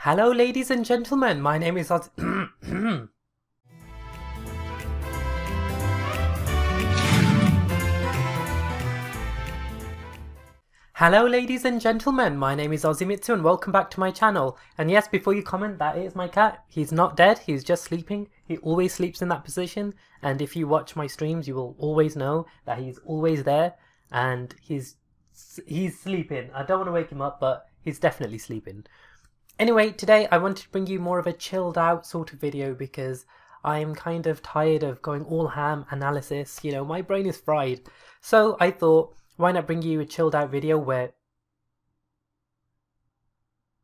Hello ladies and gentlemen, my name is Oz. Hello ladies and gentlemen, my name is Ozzymitsu and welcome back to my channel. And yes, before you comment, that is my cat. He's not dead, he's just sleeping. He always sleeps in that position, and if you watch my streams you will always know that he's always there and he's sleeping. I don't want to wake him up, but he's definitely sleeping. Anyway, today I wanted to bring you more of a chilled out sort of video because I'm kind of tired of going all ham analysis, you know, my brain is fried. So I thought, why not bring you a chilled out video where...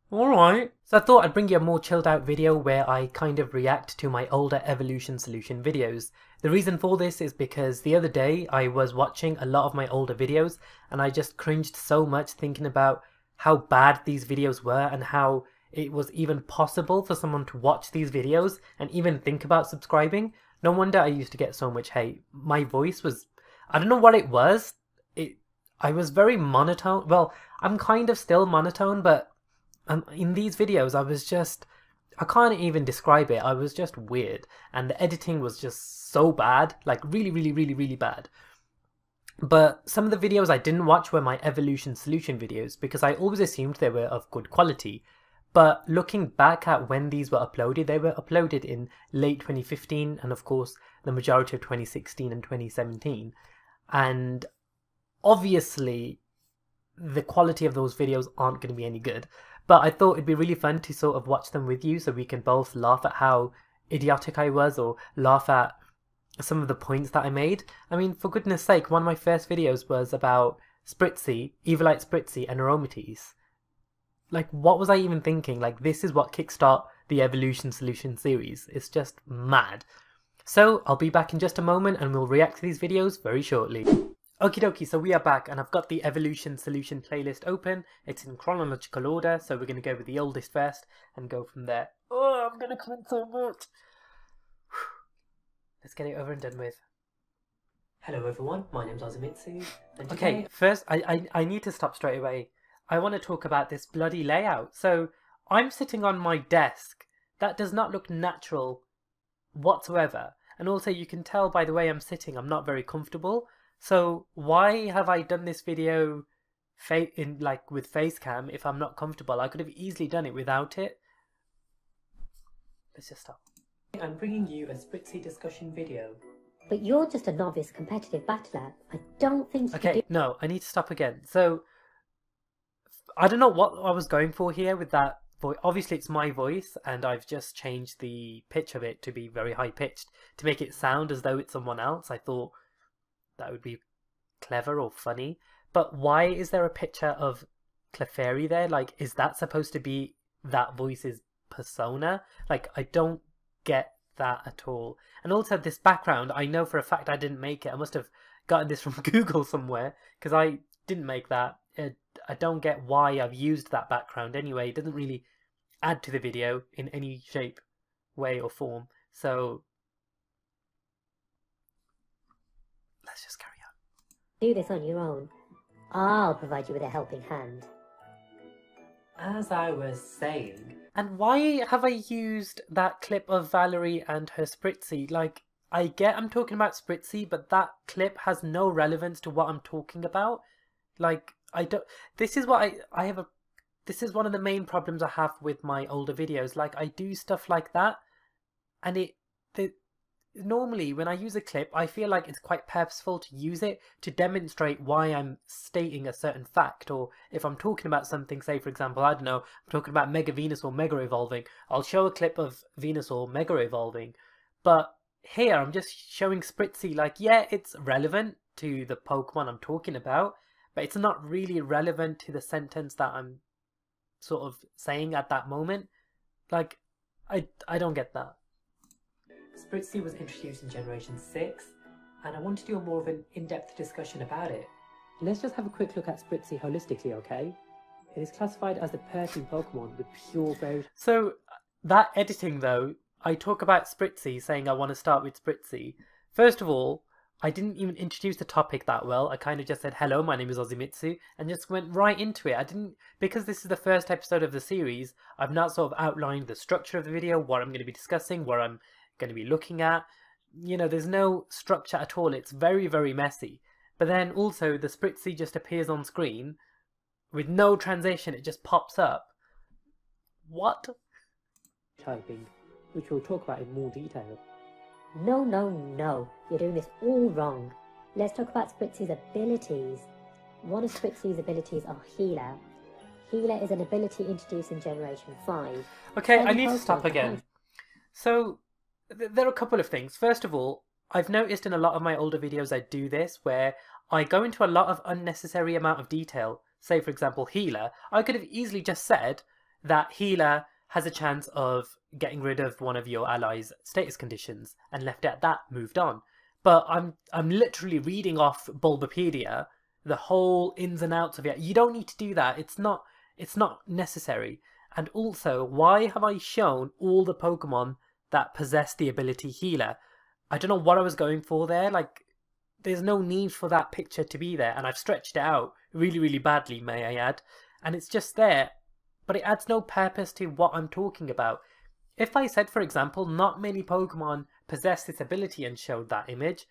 Alright. So I thought I'd bring you a more chilled out video where I kind of react to my older evolution solution videos. The reason for this is because the other day I was watching a lot of my older videos and I just cringed so much thinking about how bad these videos were and how it was even possible for someone to watch these videos and even think about subscribing. No wonder I used to get so much hate. My voice was... I don't know what it was. I was very monotone. Well, I'm kind of still monotone, but in these videos I was just... I can't even describe it. I was just weird. And the editing was just so bad. Like really bad. But some of the videos I didn't watch were my evolution solution videos because I always assumed they were of good quality. But looking back at when these were uploaded, they were uploaded in late 2015 and of course the majority of 2016 and 2017. And obviously the quality of those videos aren't going to be any good. But I thought it'd be really fun to sort of watch them with you so we can both laugh at how idiotic I was or laugh at some of the points that I made. I mean, for goodness sake, one of my first videos was about Spritzy, Evilite Spritzy and Aromates. Like, what was I even thinking? Like, this is what kickstart the Evolution Solution series. It's just mad. So, I'll be back in just a moment and we'll react to these videos very shortly. Okie dokie, so we are back and I've got the Evolution Solution playlist open. It's in chronological order, so we're going to go with the oldest first and go from there. Oh, I'm going to comment so much. Let's get it over and done with. Hello everyone, my name's Ozzymitsu. And okay, first I need to stop straight away. I want to talk about this bloody layout. So, I'm sitting on my desk. That does not look natural whatsoever. And also you can tell by the way I'm sitting, I'm not very comfortable. So, why have I done this video with face cam if I'm not comfortable? I could have easily done it without it. Let's just stop. I'm bringing you a Spritzy discussion video. But you're just a novice competitive battler. I don't think you Okay, no, I need to stop again. So, I don't know what I was going for here with that voice. Obviously, it's my voice, and I've just changed the pitch of it to be very high-pitched to make it sound as though it's someone else. I thought that would be clever or funny. But why is there a picture of Clefairy there? Like, is that supposed to be that voice's persona? Like, I don't get that at all. And also this background, I know for a fact I didn't make it. I must have gotten this from Google somewhere because I didn't make that. I don't get why I've used that background anyway. It doesn't really add to the video in any shape, way or form. So let's just carry on. do this on your own. I'll provide you with a helping hand. As I was saying, and why have I used that clip of Valerie and her Spritzy? Like, I get I'm talking about Spritzy, but that clip has no relevance to what I'm talking about. Like, I don't... This is what I have a... This is one of the main problems I have with my older videos. Like, I do stuff like that, and normally when I use a clip, I feel like it's quite purposeful to use it to demonstrate why I'm stating a certain fact. Or if I'm talking about something, say for example, I don't know, I'm talking about Mega Venusaur Mega Evolving, I'll show a clip of Venusaur Mega Evolving. But here I'm just showing Spritzy, like, yeah, it's relevant to the Pokemon I'm talking about, but it's not really relevant to the sentence that I'm sort of saying at that moment. Like, I don't get that. Spritzy was introduced in Generation 6, and I want to do more of an in-depth discussion about it. Let's just have a quick look at Spritzy holistically, okay? It is classified as a Persian Pokemon with pure berry. So, that editing though, I talk about Spritzy, saying I want to start with Spritzy. First of all, I didn't even introduce the topic that well. I kind of just said, hello, my name is Ozzymitsu, and just went right into it. I didn't, because this is the first episode of the series, I've not sort of outlined the structure of the video, what I'm going to be discussing, what I'm going to be looking at. You know, there's no structure at all. It's very, very messy. But then also the Spritzy just appears on screen with no transition. It just pops up. What? Typing, which we'll talk about in more detail. No, no, no. You're doing this all wrong. Let's talk about Spritzy's abilities. One of Spritzy's abilities are Healer. Healer is an ability introduced in Generation 5. Okay, I need to stop again. So, there are a couple of things. First of all, I've noticed in a lot of my older videos I do this, where I go into a lot of unnecessary amount of detail. Say, for example, Healer. I could have easily just said that Healer has a chance of getting rid of one of your allies' status conditions and left it at that, moved on. But I'm literally reading off Bulbapedia, the whole ins and outs of it. You don't need to do that. It's not necessary. And also, why have I shown all the Pokemon that possess the ability Healer? I don't know what I was going for there. Like, there's no need for that picture to be there, and I've stretched it out really, really badly, may I add. And it's just there, but it adds no purpose to what I'm talking about. If I said, for example, not many Pokemon possess this ability and showed that image,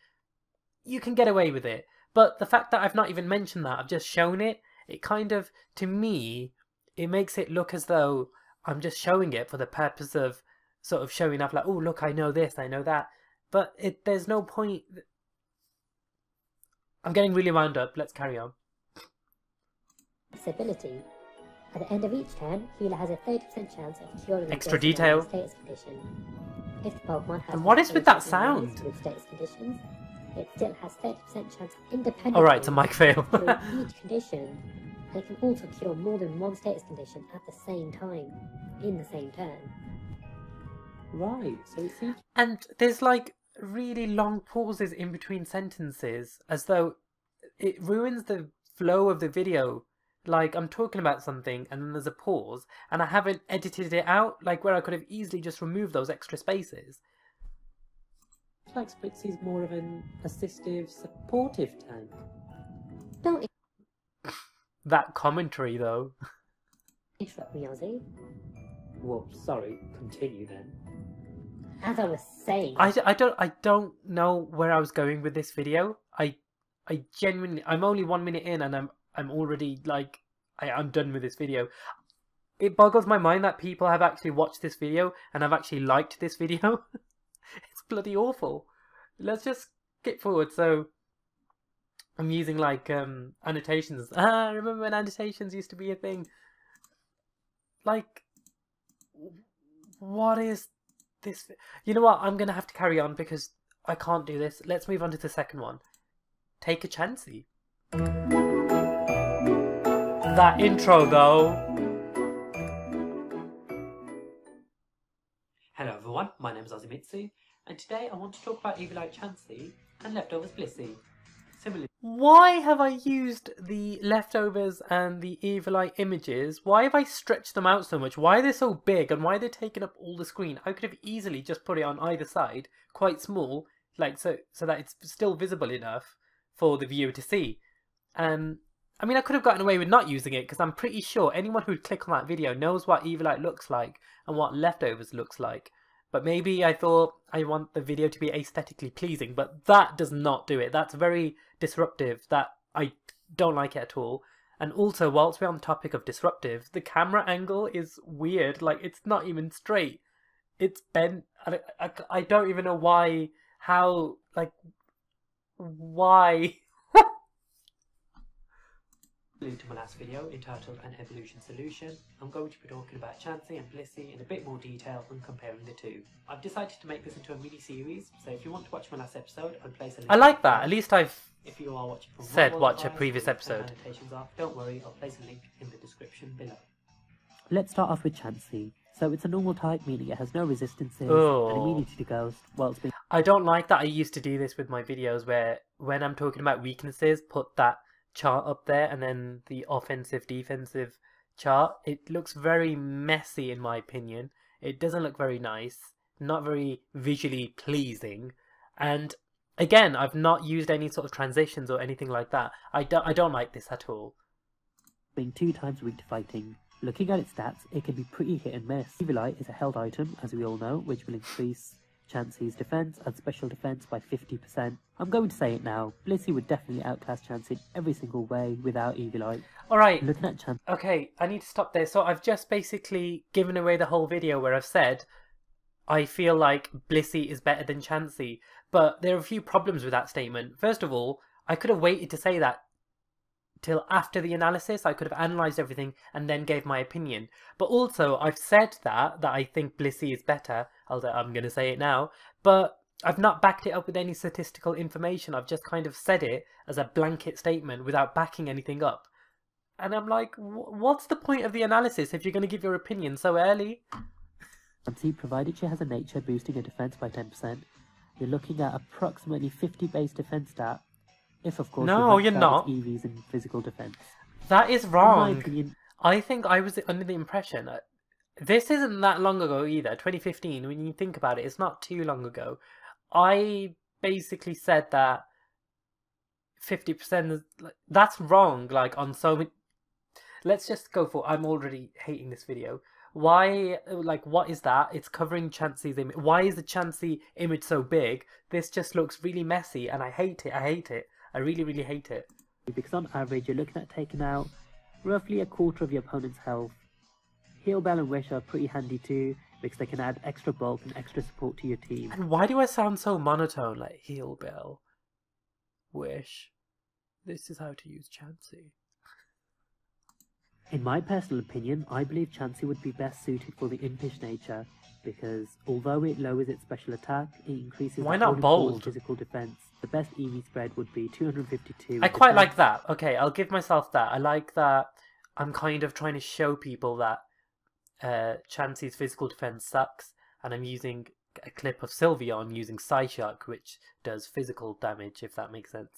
you can get away with it. But the fact that I've not even mentioned that, I've just shown it, it kind of, to me, it makes it look as though I'm just showing it for the purpose of sort of showing off, like, oh, look, I know this, I know that. But there's no point. I'm getting really wound up. Let's carry on. This ability. At the end of each turn, Healer has a 30% chance of curing extra detail. Status condition. If the Pokemon has and what is with that sound? With status conditions, it still has 30% chance of independently. Alright, it's a mic fail. Each condition, and it can also cure more than one status condition at the same time, in the same turn. Right, so it seems... And there's like really long pauses in between sentences, as though it ruins the flow of the video. Like, I'm talking about something and then there's a pause and I haven't edited it out, like where I could have easily just removed those extra spaces. It's like Spritzy's more of an assistive, supportive tank. Don't that commentary though. interrupt me, Ozzy. Well, sorry, continue then. As I was saying... I don't know where I was going with this video. I genuinely... I'm only 1 minute in and I'm already, like, I'm done with this video. It boggles my mind that people have actually watched this video and have actually liked this video. It's bloody awful. Let's just skip forward. So, I'm using, like, annotations. Remember when annotations used to be a thing? Like, what is this? You know what? I'm going to have to carry on because I can't do this. Let's move on to the second one. Take a chancey. That intro though. Hello everyone, my name is Ozzymitsu, and today I want to talk about Evilite Chansey and Leftovers Blissey. Similarly, why have I used the Leftovers and the Evilite images? Why have I stretched them out so much? Why are they so big and why are they taking up all the screen? I could have easily just put it on either side, quite small, like so that it's still visible enough for the viewer to see. I mean, I could have gotten away with not using it because I'm pretty sure anyone who'd click on that video knows what Evilite looks like and what Leftovers looks like. But maybe I thought I want the video to be aesthetically pleasing, but that does not do it. That's very disruptive. That I don't like it at all. And also, whilst we're on the topic of disruptive, the camera angle is weird. Like, it's not even straight. It's bent. I don't even know why, how, like, why... To my last video entitled An Evolution Solution, I'm going to be talking about Chansey and Blissey in a bit more detail and comparing the two. I've decided to make this into a mini-series, so if you want to watch my last episode, I'll place a link. I like that, at least I've if you are watching from said watch a previous episode. Off, don't worry, I'll place a link in the description below. Let's start off with Chansey. So it's a normal type, meaning it has no resistances and immunity to ghost. Well, I don't like that I used to do this with my videos where when I'm talking about weaknesses, put that chart up there and then the offensive defensive chart. It looks very messy in my opinion. It doesn't look very nice, not very visually pleasing, and Again, I've not used any sort of transitions or anything like that. I don't like this at all. Being 2 times weak to fighting. Looking at its stats, it can be pretty hit and miss. Evilite is a held item, as we all know, which will increase Chansey's defense and special defense by 50%. I'm going to say it now, Blissey would definitely outclass Chansey in every single way without Evilite. Alright, Looking at Chansey. Okay, I need to stop there. So I've just basically given away the whole video where I've said I feel like Blissey is better than Chansey. But there are a few problems with that statement. First of all, I could have waited to say that till after the analysis. I could have analysed everything and then gave my opinion. But also, I've said that I think Blissey is better. I'm going to say it now. But I've not backed it up with any statistical information. I've just kind of said it as a blanket statement without backing anything up. And I'm like, what's the point of the analysis if you're going to give your opinion so early? Chansey, provided she has a nature boosting her defense by 10%, you're looking at approximately 50 base defense stat. If of course you're not. EVs and physical defense. That is wrong. In my opinion, I think I was under the impression this isn't that long ago either. 2015. When you think about it, it's not too long ago. I basically said that 50% is that's wrong. Like on so many. Let's just go for. I'm already hating this video. Why, like, what is that? It's covering Chansey's image. Why is the Chansey image so big? This just looks really messy and I hate it. I hate it. I really, really hate it. because on average you're looking at taking out roughly a quarter of your opponent's health. Heal Bell and Wish are pretty handy too, because they can add extra bulk and extra support to your team. And why do I sound so monotone, like Heal Bell, Wish? This is how to use Chansey. In my personal opinion, I believe Chansey would be best suited for the impish nature, because although it lowers its special attack, it increases Why its not own bold? physical defense. The best EV spread would be 252. I quite like that. Okay, I'll give myself that. I like that. I'm kind of trying to show people that Chansey's physical defense sucks, and I'm using a clip of Sylveon using Psyshock, which does physical damage, if that makes sense.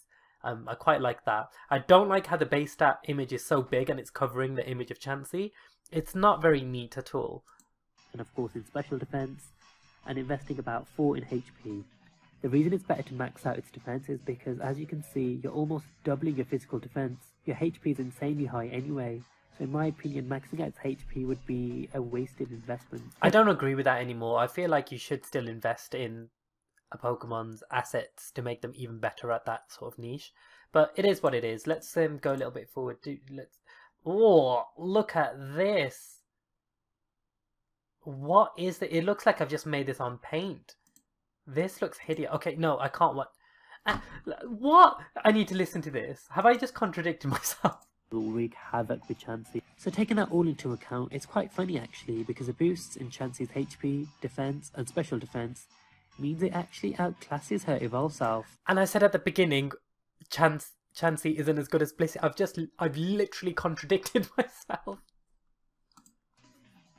I quite like that. I don't like how the base stat image is so big and it's covering the image of Chansey. It's not very neat at all. And of course in special defense, and investing about 4 in HP. The reason it's better to max out its defense is because, as you can see, you're almost doubling your physical defense. Your HP is insanely high anyway, so in my opinion maxing out its HP would be a wasted investment. I don't agree with that anymore. I feel like you should still invest in a Pokemon's assets to make them even better at that sort of niche. But it is what it is. Let's go a little bit forward. Oh, look at this. What is it? It looks like I've just made this on paint. This looks hideous. Okay, no, I can't. What? I need to listen to this. Have I just contradicted myself? Will wreak havoc with Chansey. So taking that all into account, it's quite funny actually, because the boosts in Chansey's HP, defense, and special defense means it actually outclasses her evolved self. And I said at the beginning, Chansey isn't as good as Blissey. I've literally contradicted myself.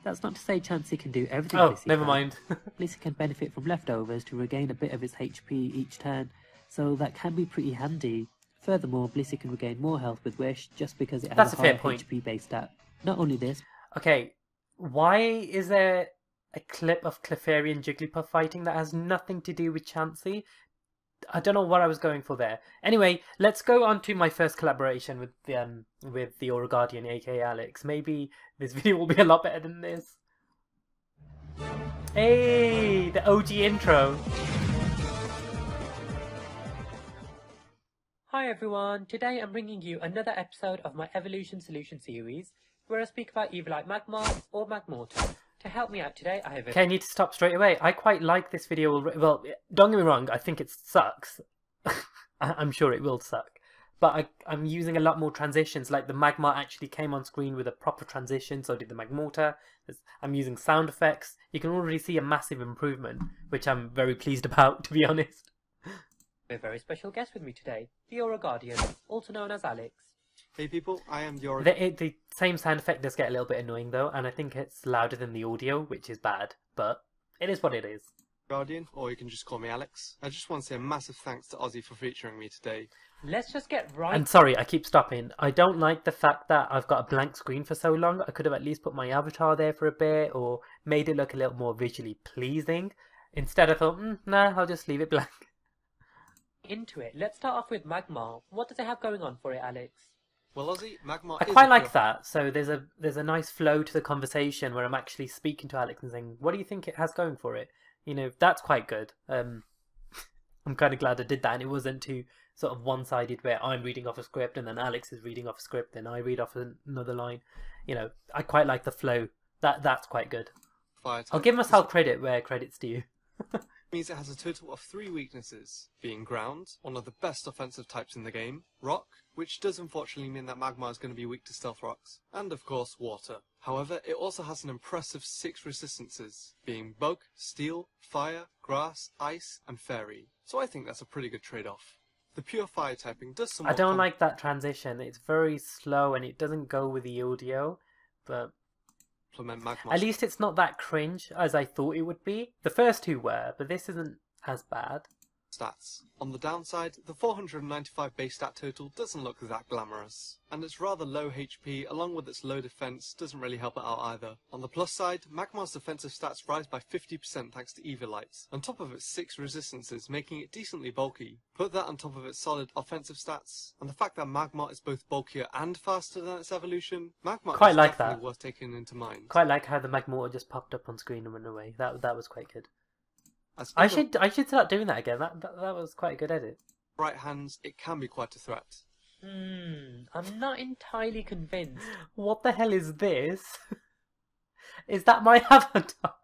That's not to say Chansey can do everything. Oh, Blissey never can. mind. Blissey can benefit from leftovers to regain a bit of its HP each turn, so that can be pretty handy. Furthermore, Blissey can regain more health with Wish just because it has That's a a fair higher point. HP base stat. Not only this, Okay, why is there a clip of Clefairy and Jigglypuff fighting that has nothing to do with Chansey? I don't know what I was going for there. Anyway, let's go on to my first collaboration with the Aura Guardian, aka Alex. Maybe this video will be a lot better than this. Hey, the OG intro. Hi everyone, today I'm bringing you another episode of my Evolution Solution series, where I speak about either like Magmar or Magmortar. To help me out today, I have... Okay, I need to stop straight away. I quite like this video. Well, don't get me wrong, I think it sucks. I'm sure it will suck. But I'm using a lot more transitions, like the Magmar actually came on screen with a proper transition, so did the Magmortar. I'm using sound effects. You can already see a massive improvement, which I'm very pleased about, to be honest. We have a very special guest with me today, the Aura Guardian, also known as Alex. Hey people, I am the Aura. The same sound effect does get a little bit annoying though, and I think it's louder than the audio, which is bad, but it is what it is. Guardian, or you can just call me Alex. I just want to say a massive thanks to Ozzy for featuring me today. Let's just get right... And sorry, I keep stopping. I don't like the fact that I've got a blank screen for so long. I could have at least put my avatar there for a bit, or made it look a little more visually pleasing. Instead I thought, nah, I'll just leave it blank. into it. Let's start off with Magmar. What does it have going on for it, Alex? Well, Ozzy, Magmar I is quite a like pure... that. So there's a nice flow to the conversation where I'm actually speaking to Alex and saying, "What do you think it has going for it?" You know, that's quite good. I'm kind of glad I did that, and it wasn't too sort of one-sided where I'm reading off a script and then Alex is reading off a script, then I read off another line. You know, I quite like the flow. That's quite good. fire type. I'll give myself credit where credit's due. Means it has a total of 3 weaknesses, being ground, one of the best offensive types in the game, rock, which does unfortunately mean that Magmar is going to be weak to stealth rocks, and of course water. However, it also has an impressive 6 resistances, being bug, steel, fire, grass, ice, and fairy. So I think that's a pretty good trade-off. The pure fire typing does somewhat... I don't like that transition. It's very slow and it doesn't go with the audio, but... Magmar. At least it's not that cringe as I thought it would be. The first two were, but this isn't as bad. Stats. On the downside, the 495 base stat total doesn't look that glamorous, and its rather low HP along with its low defense doesn't really help it out either. On the plus side, Magmar's defensive stats rise by 50% thanks to Evilites, on top of its 6 resistances making it decently bulky. Put that on top of its solid offensive stats, and the fact that Magmar is both bulkier and faster than its evolution, Magmar Quite is like definitely that. worth taking into mind. Quite like how the Magmortar just popped up on screen and went away. That was quite good. As I in should start doing that again. That was quite a good edit. the right hands, it can be quite a threat. I'm not entirely convinced. What the hell is this? Is that my avatar?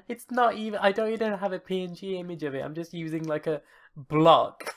It's not even... I don't even have a PNG image of it. I'm just using like a block.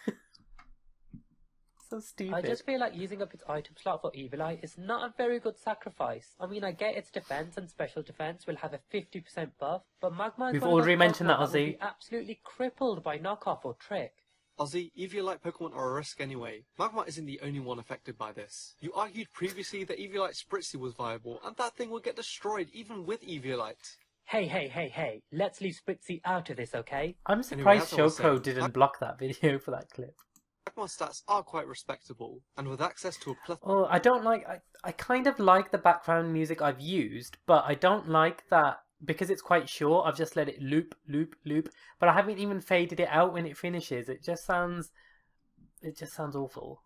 So stupid. I just feel like using up its item slot for Evilite is not a very good sacrifice. I mean, I get its defense and special defense will have a 50% buff, but Magmar is We've Oh, already mentioned that, Pokemon Ozzy. will be absolutely crippled by knockoff or trick. Ozzy, Eviolite Pokemon are a risk anyway. Magmar isn't the only one affected by this. You argued previously that Eviolite Spritzy was viable, and that thing would get destroyed even with Eviolite. Hey, let's leave Spritzy out of this, okay? I'm Anyway, surprised as I was Shoko saying, didn't block that video for that clip. Magmar's stats are quite respectable, and with access to a plethora Oh, I don't like... I kind of like the background music I've used, but I don't like that because it's quite short. I've just let it loop, but I haven't even faded it out when it finishes. It just sounds awful.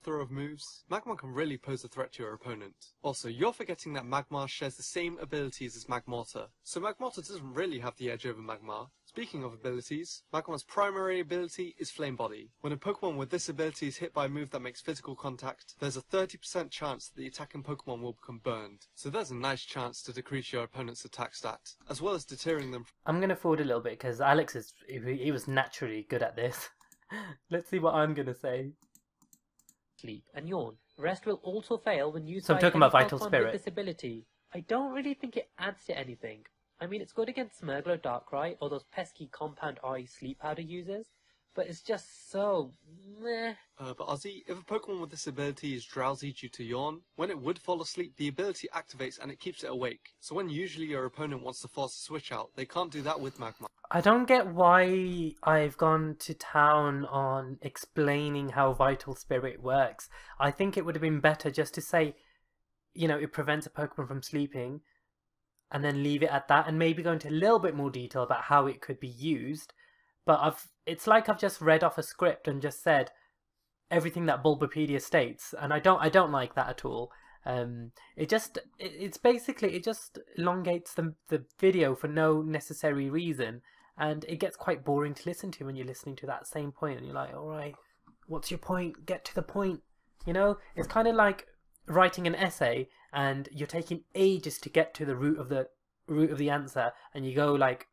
of moves, Magmar can really pose a threat to your opponent. Also, you're forgetting that Magmar shares the same abilities as Magmortar, so Magmortar doesn't really have the edge over Magmar. Speaking of abilities, Magmar's primary ability is Flame Body. When a Pokemon with this ability is hit by a move that makes physical contact, there's a 30% chance that the attacking Pokemon will become burned. So there's a nice chance to decrease your opponent's attack stat, as well as deterring them from... I'm going to forward a little bit because Alex he was naturally good at this. Let's see what I'm going to say. Sleep and yawn. Rest will also fail when used So I'm by talking any about Vital Pokemon Spirit. with this ability. I don't really think it adds to anything. I mean, it's good against Smirgler, Darkrai, or those pesky Compound Eye Sleep Powder users, but it's just so meh. But Ozzy, if a Pokemon with this ability is drowsy due to yawn, when it would fall asleep, the ability activates and it keeps it awake. So when usually your opponent wants to force a switch out, they can't do that with Magmar. I don't get why I've gone to town on explaining how Vital Spirit works. I think it would have been better just to say, you know, it prevents a Pokemon from sleeping, and then leave it at that, and maybe go into a little bit more detail about how it could be used. But it's like I've just read off a script and just said everything that Bulbapedia states, and I don't like that at all. It's basically, it just elongates the video for no necessary reason, and it gets quite boring to listen to when you're listening to that same point, and you're like, all right, what's your point? Get to the point. You know, it's kind of like writing an essay and you're taking ages to get to the root of the answer, and you go like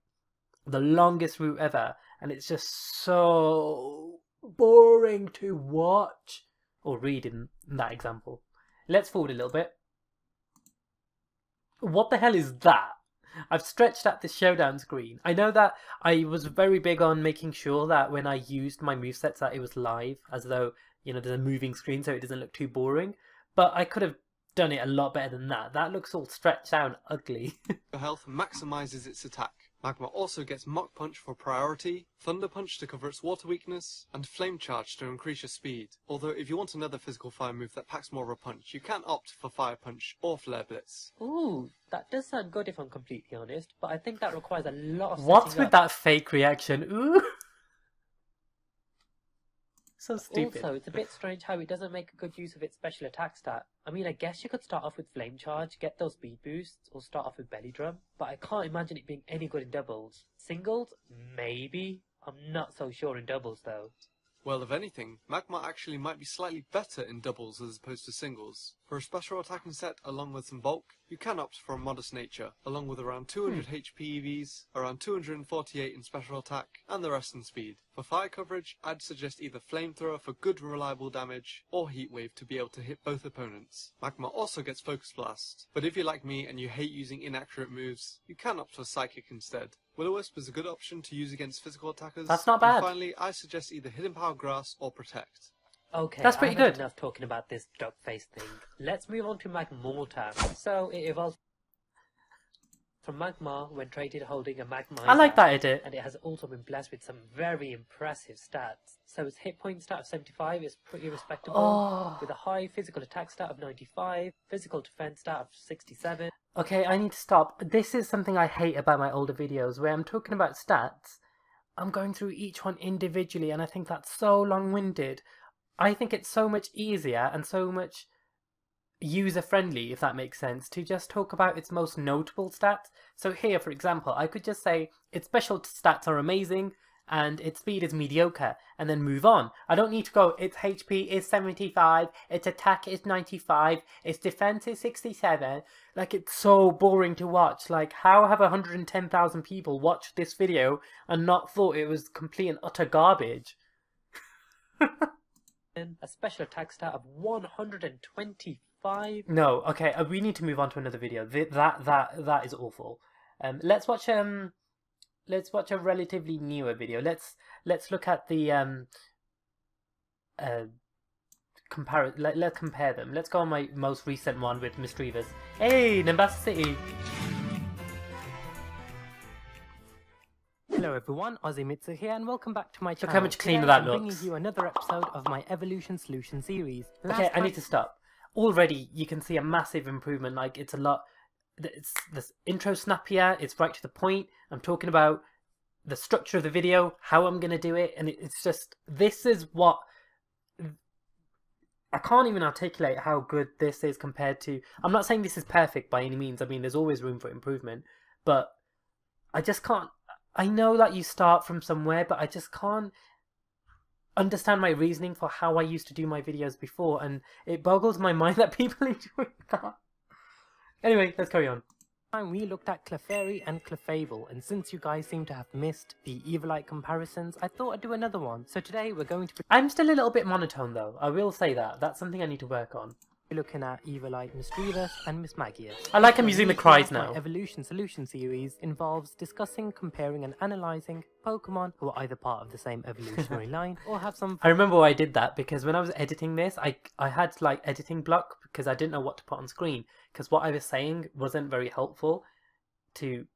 the longest route ever, and it's just so boring to watch or read in that example. Let's forward a little bit. What the hell is that? I've stretched out this showdown screen. I know that I was very big on making sure that when I used my movesets that it was live, as though, you know, there's a moving screen so it doesn't look too boring. But I could have done it a lot better than that. That looks all stretched out and ugly. Your health maximizes its attack. Magmar also gets Mach Punch for priority, Thunder Punch to cover its water weakness, and Flame Charge to increase your speed. Although if you want another physical fire move that packs more of a punch, you can opt for Fire Punch or Flare Blitz. Ooh, that does sound good if I'm completely honest, but I think that requires a lot of What's setting with up. that fake reaction? Ooh. So stupid. Also, it's a bit strange how it doesn't make a good use of its special attack stat. I mean, I guess you could start off with Flame Charge, get those speed boosts, or start off with Belly Drum, but I can't imagine it being any good in doubles. Singles? Maybe. I'm not so sure in doubles though. Well, if anything, Magmar actually might be slightly better in doubles as opposed to singles. For a special attacking set along with some bulk, you can opt for a modest nature, along with around 200 HP EVs, around 248 in special attack, and the rest in speed. For fire coverage, I'd suggest either Flamethrower for good reliable damage, or Heatwave to be able to hit both opponents. Magmar also gets Focus Blast, but if you're like me and you hate using inaccurate moves, you can opt for Psychic instead. Will-O-Wisp is a good option to use against physical attackers. That's not bad. And finally, I suggest either Hidden Power Grass or Protect. Okay, That's pretty I've had good. enough talking about this duck face thing. Let's move on to Magmortar. So, it evolves from Magmar when traded holding a Magmar. I like that edit. And it has also been blessed with some very impressive stats. So its hit point stat of 75 is pretty respectable, with a high physical attack stat of 95, physical defense stat of 67. Okay, I need to stop. This is something I hate about my older videos, where I'm talking about stats. I'm going through each one individually, and I think that's so long-winded. I think it's so much easier and so much user-friendly, if that makes sense, to just talk about its most notable stats. So here, for example, I could just say its special stats are amazing and its speed is mediocre, and then move on. I don't need to go, its HP is 75, its attack is 95, its defense is 67. Like, it's so boring to watch. Like, how have 110,000 people watched this video and not thought it was complete and utter garbage? A special attack stat of 125. No, okay, we need to move on to another video. That is awful. Let's watch a relatively newer video. Let's look at the let's compare them. Let's go on my most recent one with Misdreavus. Hey, Nimbasa City. Hello everyone, Ozzymitsu here, and welcome back to my channel. Look how much cleaner Today that I'm looks. bringing you another episode of my Evolution Solution series. Okay, I need to stop. Already, you can see a massive improvement. Like, it's a lot. It's this intro snappier. It's right to the point. I'm talking about the structure of the video, how I'm gonna do it, and it's just, this is what I can't even articulate how good this is compared to. I'm not saying this is perfect by any means. I mean, there's always room for improvement, but I just can't. I know that you start from somewhere, but I just can't understand my reasoning for how I used to do my videos before, and it boggles my mind that people enjoy that. Anyway, let's carry on. We looked at Clefairy and Clefable, and since you guys seem to have missed the Evilite comparisons, I thought I'd do another one. So today we're going to be I'm still a little bit monotone though, I will say that. That's something I need to work on. looking at Evilite Misdreavus and Mismagius. I like I'm using the cries My now. Evolution Solution series involves discussing, comparing and analysing Pokemon who are either part of the same evolutionary line or have some... I remember why I did that, because when I was editing this, I had like editing block because I didn't know what to put on screen, because what I was saying wasn't very helpful to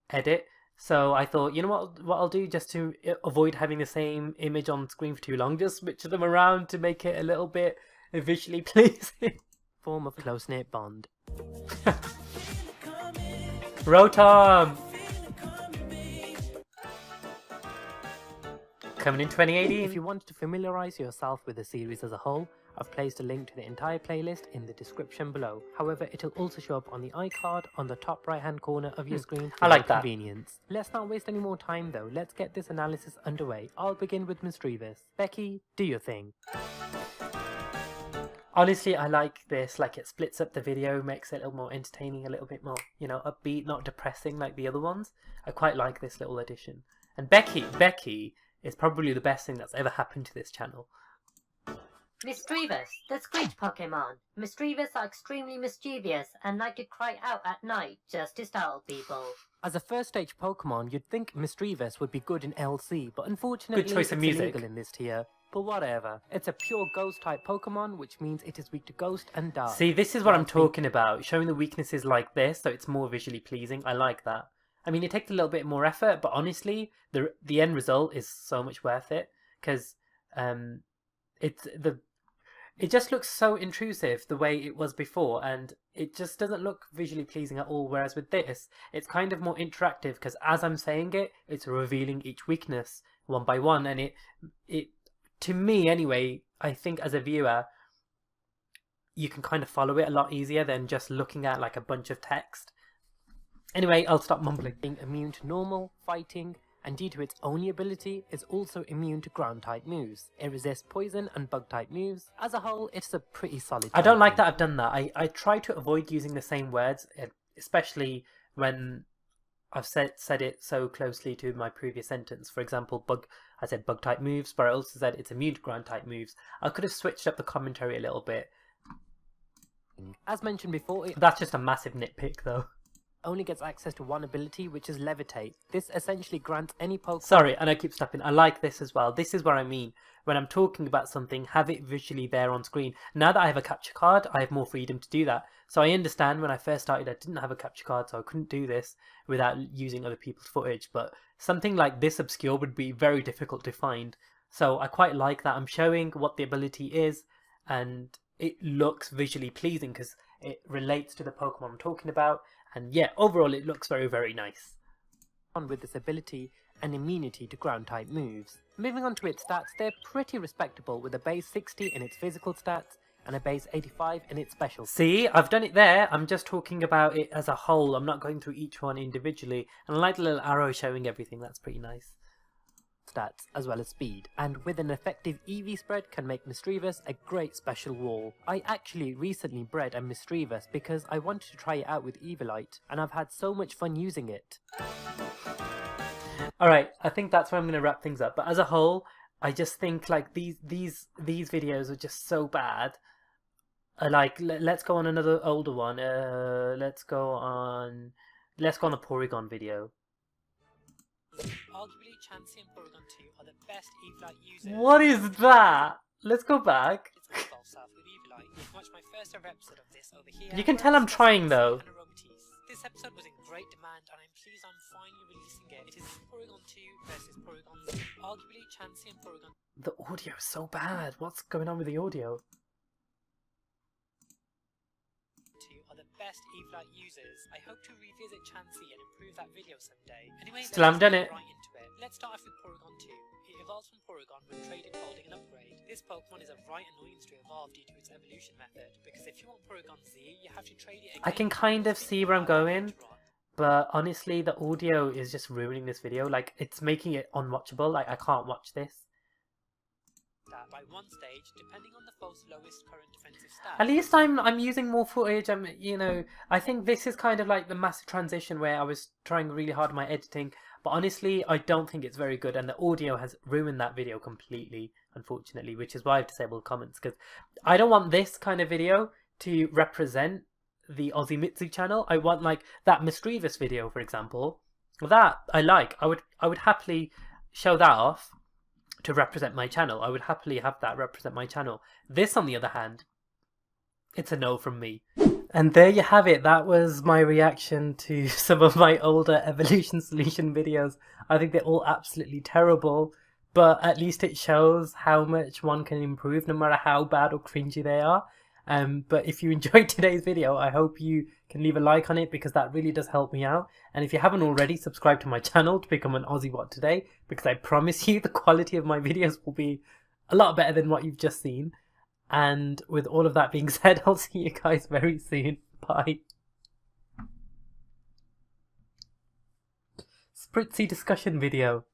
edit. So I thought, you know what I'll do, just to avoid having the same image on screen for too long, just switch them around to make it a little bit visually pleasing. form of close-knit bond. Rotom! Coming in 2018. If you want to familiarise yourself with the series as a whole, I've placed a link to the entire playlist in the description below. However, it'll also show up on the iCard on the top right hand corner of your screen for I like your that. convenience. Let's not waste any more time though, let's get this analysis underway. I'll begin with Misdreavus. Becky, do your thing. Honestly, I like this. Like, it splits up the video, makes it a little more entertaining, a little bit more, you know, upbeat, not depressing like the other ones. I quite like this little addition. And Becky is probably the best thing that's ever happened to this channel. Misdreavus, the Screech Pokemon. Misdreavus are extremely mischievous and like to cry out at night just to startle people. As a first stage Pokemon, you'd think Misdreavus would be good in LC, but unfortunately Good choice of it's music. illegal in this tier. But whatever. It's a pure ghost type Pokemon, which means it is weak to ghost and dark. See, this is what I'm talking about. Showing the weaknesses like this, so it's more visually pleasing. I like that. I mean, it takes a little bit more effort, but honestly, the end result is so much worth it, because it just looks so intrusive the way it was before, and it just doesn't look visually pleasing at all. Whereas with this, it's kind of more interactive, because as I'm saying it, it's revealing each weakness one by one, and it to me anyway, I think as a viewer, you can kind of follow it a lot easier than just looking at like a bunch of text. Anyway, I'll stop mumbling. Being immune to normal, fighting, and due to its only ability, is also immune to ground-type moves. It resists poison and bug-type moves. As a whole, it's a pretty solid I don't like champion. that I've done that. I try to avoid using the same words, especially when I've said it so closely to my previous sentence. For example, I said bug-type moves, but I also said it's immune to ground-type moves. I could have switched up the commentary a little bit. As mentioned before, it That's just a massive nitpick though. only gets access to one ability, which is Levitate. This essentially grants any Pokemon... Sorry, and I keep stopping. I like this as well. This is what I mean. When I'm talking about something, have it visually there on screen. Now that I have a capture card, I have more freedom to do that. So I understand when I first started, I didn't have a capture card, so I couldn't do this without using other people's footage. But something like this obscure would be very difficult to find. So I quite like that I'm showing what the ability is, and it looks visually pleasing because it relates to the Pokemon I'm talking about. And yeah, overall it looks very, very nice. with this ability and immunity to ground-type moves. Moving on to its stats, they're pretty respectable with a base 60 in its physical stats and a base 85 in its special. See, I've done it there. I'm just talking about it as a whole. I'm not going through each one individually. And I like the little arrow showing everything. That's pretty nice. Stats as well as speed, and with an effective EV spread can make Misdreavus a great special wall. I actually recently bred a Misdreavus because I wanted to try it out with Evilite, and I've had so much fun using it. Alright, I think that's where I'm going to wrap things up. But as a whole, I just think like these videos are just so bad. Let's go on another older one. Let's go on the Porygon video. Arguably, Chansey and Porygon 2 are the best Evilite users. What is that? Let's go back. It's my false self with Evilite. You can watch my first ever episode of this over here. You can tell I'm trying though. This episode was in great demand and I'm pleased I'm finally releasing it. It is Porygon 2 versus Porygon 3. Arguably, Chansey and Porygon The audio is so bad. What's going on with the audio? 2 are the best Evilite users. I hope to revisit Chansey and improve that video someday. Anyway, Still haven't done it. Right into it. Let's start off with Porygon 2. It evolves from Porygon when traded holding an upgrade. This Pokemon is a right annoyance to evolve due to its evolution method, because if you want Porygon Z, you have to trade it again. I can kind of see where I'm going, but honestly the audio is just ruining this video. Like, it's making it unwatchable. Like, I can't watch this. That by one stage, depending on the foe's lowest current defensive stat. At least I'm using more footage. I think this is kind of like the massive transition where I was trying really hard on my editing, but honestly I don't think it's very good, and the audio has ruined that video completely, unfortunately, which is why I've disabled comments, because I don't want this kind of video to represent the Ozzymitsu channel. I want like that Misdreavus video, for example. That I like. I would happily show that off to represent my channel. I would happily have that represent my channel. This, on the other hand, it's a no from me. And there you have it. That was my reaction to some of my older Evolution Solution videos. I think they're all absolutely terrible, but at least it shows how much one can improve no matter how bad or cringy they are. But if you enjoyed today's video, I hope you can leave a like on it, because that really does help me out. And if you haven't already, subscribe to my channel to become an Aussie What Today, because I promise you the quality of my videos will be a lot better than what you've just seen. And with all of that being said, I'll see you guys very soon. Bye. Spritzy discussion video.